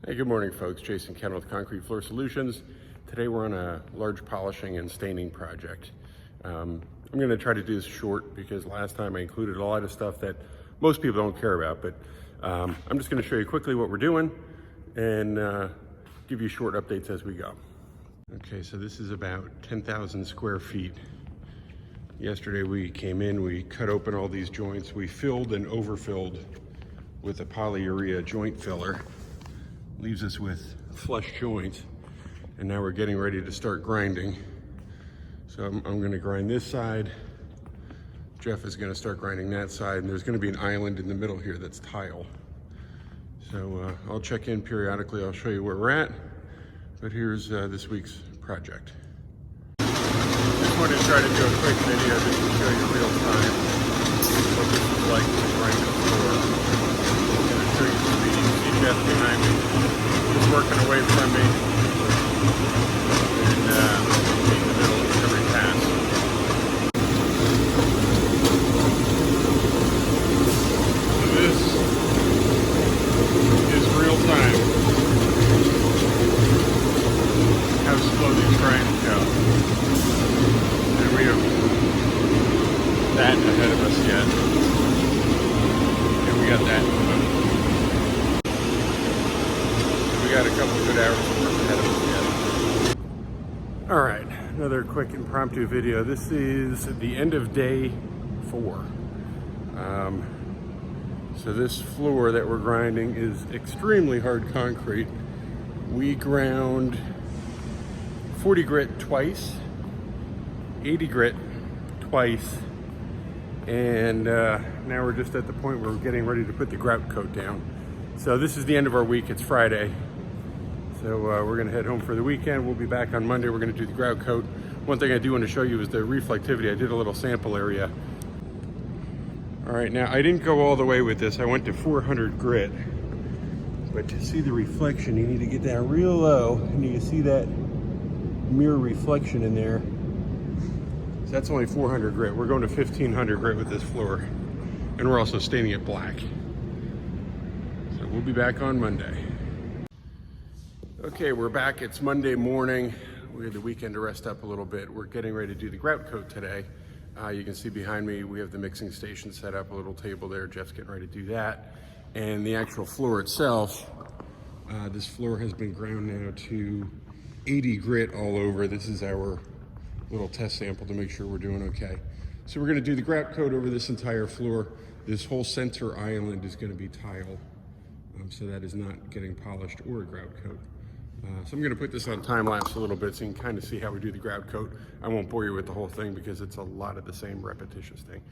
Hey, good morning, folks. Jason Ken with Concrete Floor Solutions. Today we're on a large polishing and staining project. I'm going to try to do this short because last time I included a lot of stuff that most people don't care about, but I'm just going to show you quickly what we're doing and give you short updates as we go. Okay, so this is about 10,000 square feet. Yesterday we came in, we cut open all these joints, we filled and overfilled with a polyurea joint filler. Leaves us with flush joints, and now we're getting ready to start grinding. So I'm going to grind this side. Jeff is going to start grinding that side, and there's going to be an island in the middle here that's tile. So I'll check in periodically. I'll show you where we're at. But here's this week's project. Just wanted to try to do a quick video just to show you real time what this is like to grind the floor. I'm going to show you some speed. See Jeff behind me. Just working away from me, and in the middle of every pass. So this is real time. How slow these grinds go. And we have that ahead of us yet. And we got that in the middle. We got a couple good hours of work ahead of us yet. All right, another quick impromptu video. This is the end of day 4. So this floor that we're grinding is extremely hard concrete. We ground 40 grit twice, 80 grit twice, and now we're just at the point where we're getting ready to put the grout coat down. So this is the end of our week. It's Friday. So we're gonna head home for the weekend. We'll be back on Monday. We're gonna do the grout coat. One thing I do want to show you is the reflectivity. I did a little sample area. All right, now I didn't go all the way with this. I went to 400 grit. But to see the reflection, you need to get down real low, and you can see that mirror reflection in there. So that's only 400 grit. We're going to 1500 grit with this floor. And we're also staining it black. So we'll be back on Monday. Okay, we're back. It's Monday morning. We had the weekend to rest up a little bit. We're getting ready to do the grout coat today. You can see behind me, we have the mixing station set up, a little table there. Jeff's getting ready to do that. And the actual floor itself, this floor has been ground now to 80 grit all over. This is our little test sample to make sure we're doing okay. So we're gonna do the grout coat over this entire floor. This whole center island is gonna be tile. So that is not getting polished or a grout coat. So I'm going to put this on time lapse a little bit so you can kind of see how we do the grout coat. I won't bore you with the whole thing because it's a lot of the same repetitious thing.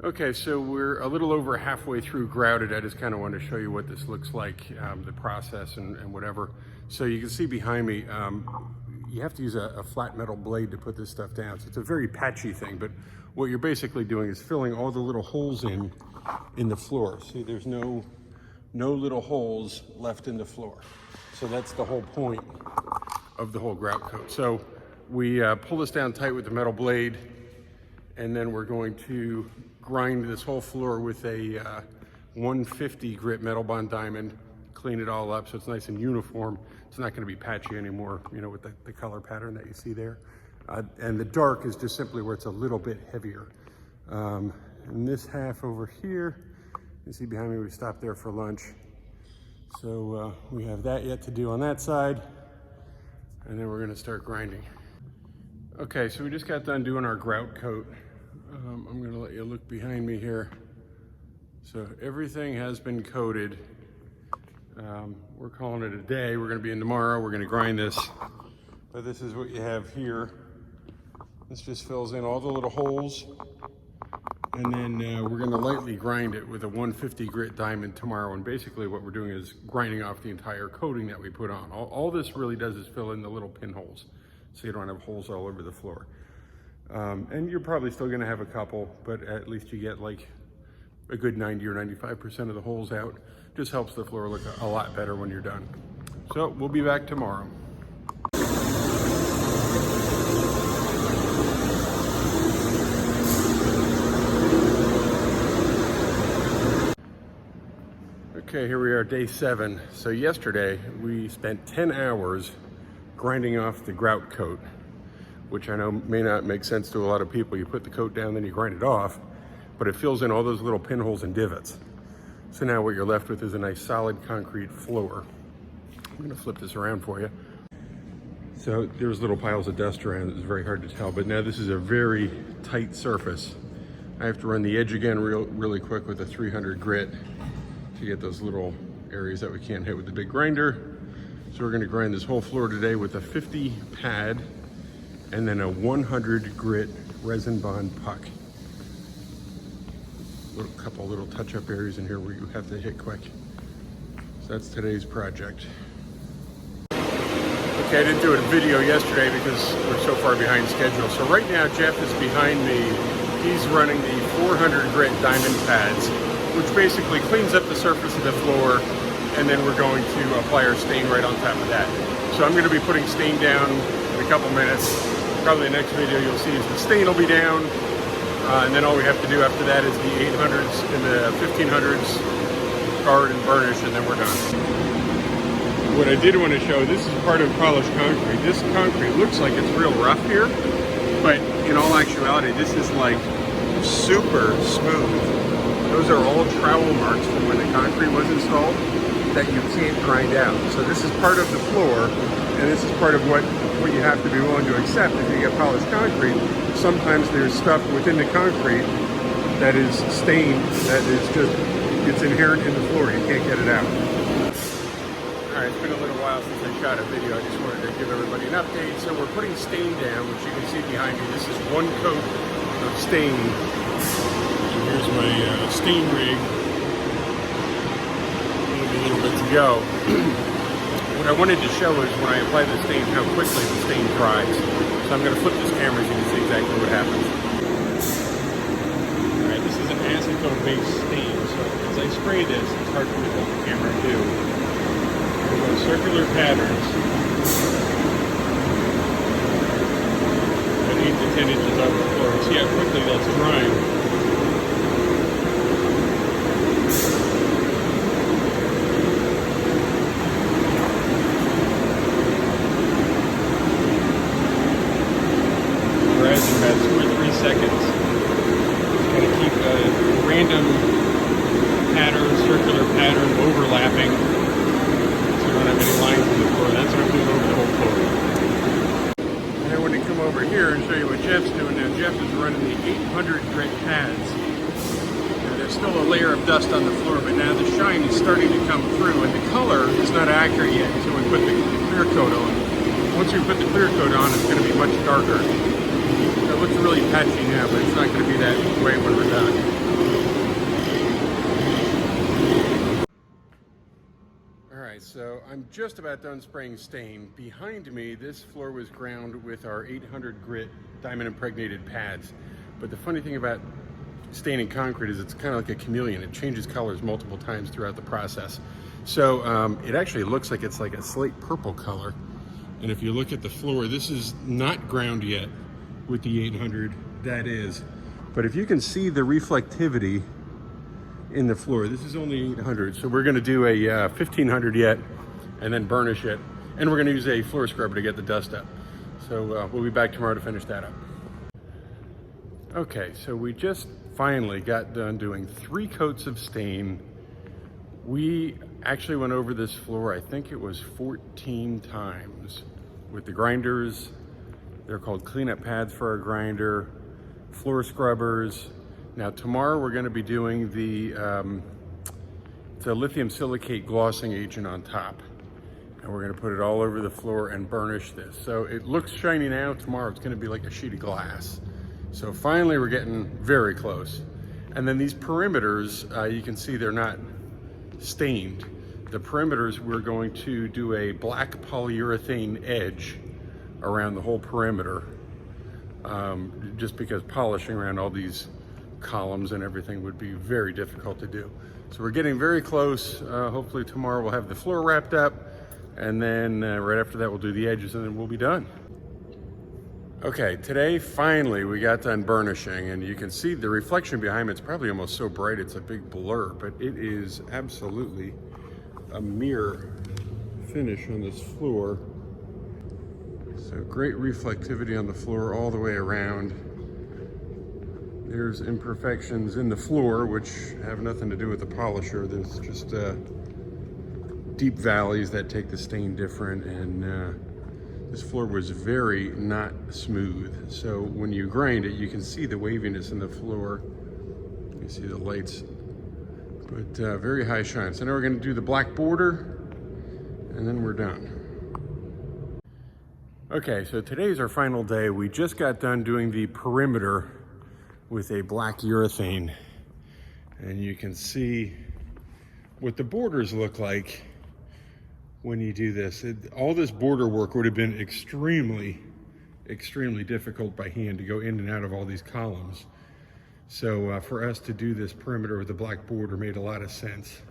Okay, so we're a little over halfway through grouted. I just kind of wanted to show you what this looks like, the process and whatever. So you can see behind me, you have to use a flat metal blade to put this stuff down. So it's a very patchy thing, but what you're basically doing is filling all the little holes in the floor. See, there's no little holes left in the floor. So that's the whole point of the whole grout coat. So we pull this down tight with the metal blade, and then we're going to grind this whole floor with a 150 grit metal bond diamond, clean it all up so it's nice and uniform. It's not going to be patchy anymore, you know, with the color pattern that you see there. And the dark is just simply where it's a little bit heavier. And this half over here, you see behind me, we stopped there for lunch. So we have that yet to do on that side, and then we're going to start grinding. Okay, so we just got done doing our grout coat. I'm going to let you look behind me here. So everything has been coated. We're calling it a day. We're going to be in tomorrow. We're going to grind this. But this is what you have here. This just fills in all the little holes. And then we're going to lightly grind it with a 150 grit diamond tomorrow. And basically what we're doing is grinding off the entire coating that we put on. All this really does is fill in the little pinholes, so you don't have holes all over the floor. And you're probably still gonna have a couple, but at least you get like a good 90 or 95% of the holes out. Just helps the floor look a lot better when you're done. So we'll be back tomorrow. Okay, here we are, day 7. So yesterday we spent 10 hours grinding off the grout coat, which I know may not make sense to a lot of people. You put the coat down, then you grind it off, but it fills in all those little pinholes and divots. So now what you're left with is a nice solid concrete floor. I'm gonna flip this around for you. So there's little piles of dust around. It's very hard to tell, but now this is a very tight surface. I have to run the edge again really quick with a 300 grit to get those little areas that we can't hit with the big grinder. So we're gonna grind this whole floor today with a 50 pad and then a 100 grit resin bond puck. Couple little touch-up areas in here where you have to hit quick. So that's today's project. Okay, I didn't do a video yesterday because we're so far behind schedule. So right now Jeff is behind me. He's running the 400 grit diamond pads, which basically cleans up the surface of the floor, and then we're going to apply our stain right on top of that. So I'm going to be putting stain down in a couple minutes. Probably the next video you'll see is the stain will be down, and then all we have to do after that is the 800s and the 1500s card and burnish, and then we're done. What I did want to show, this is part of polished concrete. This concrete looks like it's real rough here, but in all actuality, this is like super smooth. Those are all trowel marks from when the concrete was installed that you can't grind out. So this is part of the floor, and this is part of what you have to be willing to accept if you get polished concrete. Sometimes there's stuff within the concrete that is stained, that is just, it's inherent in the floor. You can't get it out. All right, it's been a little while since I shot a video. I just wanted to give everybody an update. So we're putting stain down, which you can see behind me. This is one coat of stain. And here's my stain rig. Maybe a little bit to go. What I wanted to show is when I apply the stain, how quickly the stain dries. So I'm going to flip this camera so you can see exactly what happens. All right, this is an acetone-based stain. So as I spray this, it's hard for me to hold the camera and do. We're going circular patterns. At 8 to 10 inches off the floor. See how quickly that's drying. About 2 or 3 seconds. Just kind of keep a random pattern, circular pattern overlapping so you don't have any lines in the floor. That's what I'm doing over the whole floor. And I want to come over here and show you what Jeff's doing now. Jeff is running the 800 grit pads. Now, there's still a layer of dust on the floor, but now the shine is starting to come through, and the color is not accurate yet until we put the clear coat on. Once we put the clear coat on, it's going to be much darker. It looks really patchy now, but it's not going to be that way when we're done. Alright, so I'm just about done spraying stain. Behind me, this floor was ground with our 800 grit diamond impregnated pads. But the funny thing about staining concrete is it's kind of like a chameleon. It changes colors multiple times throughout the process. So it actually looks like it's like a slate purple color. And if you look at the floor, this is not ground yet. With the 800, that is. But if you can see the reflectivity in the floor, this is only 800. So we're gonna do a 1500 yet and then burnish it. And we're gonna use a floor scrubber to get the dust up. So we'll be back tomorrow to finish that up. Okay, so we just finally got done doing 3 coats of stain. We actually went over this floor, I think it was 14 times with the grinders. They're called cleanup pads for our grinder, floor scrubbers. Now tomorrow we're going to be doing the it's a lithium silicate glossing agent on top. And we're going to put it all over the floor and burnish this. So it looks shiny now. Tomorrow it's going to be like a sheet of glass. So finally we're getting very close. And then these perimeters, you can see they're not stained. The perimeters, we're going to do a black polyurethane edge around the whole perimeter. just because polishing around all these columns and everything would be very difficult to do. So we're getting very close. Hopefully tomorrow we'll have the floor wrapped up, and then right after that we'll do the edges, and then we'll be done. Okay, today finally we got done burnishing, and you can see the reflection behind me. It's probably almost so bright it's a big blur, but it is absolutely a mirror finish on this floor. So great reflectivity on the floor all the way around. There's imperfections in the floor which have nothing to do with the polisher. There's just deep valleys that take the stain different, and this floor was very not smooth. So when you grind it, you can see the waviness in the floor. You see the lights, but very high shine. So now we're going to do the black border, and then we're done. Okay, so today's our final day. We just got done doing the perimeter with a black urethane, and you can see what the borders look like when you do this. All this border work would have been extremely difficult by hand to go in and out of all these columns. So for us to do this perimeter with the black border made a lot of sense.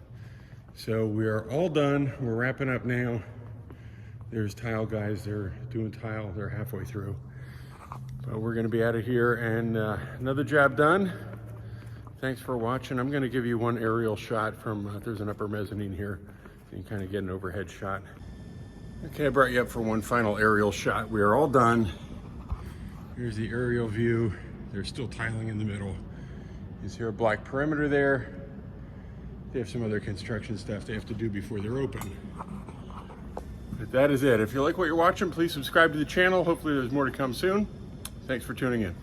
So we are all done. We're wrapping up now. There's tile guys, they're doing tile, they're halfway through. But we're gonna be out of here, and another job done. Thanks for watching. I'm gonna give you one aerial shot from, there's an upper mezzanine here. So you can kind of get an overhead shot. Okay, I brought you up for one final aerial shot. We are all done. Here's the aerial view. There's still tiling in the middle. You see our black perimeter there. They have some other construction stuff they have to do before they're open. But that is it. If you like what you're watching, please subscribe to the channel. Hopefully there's more to come soon. Thanks for tuning in.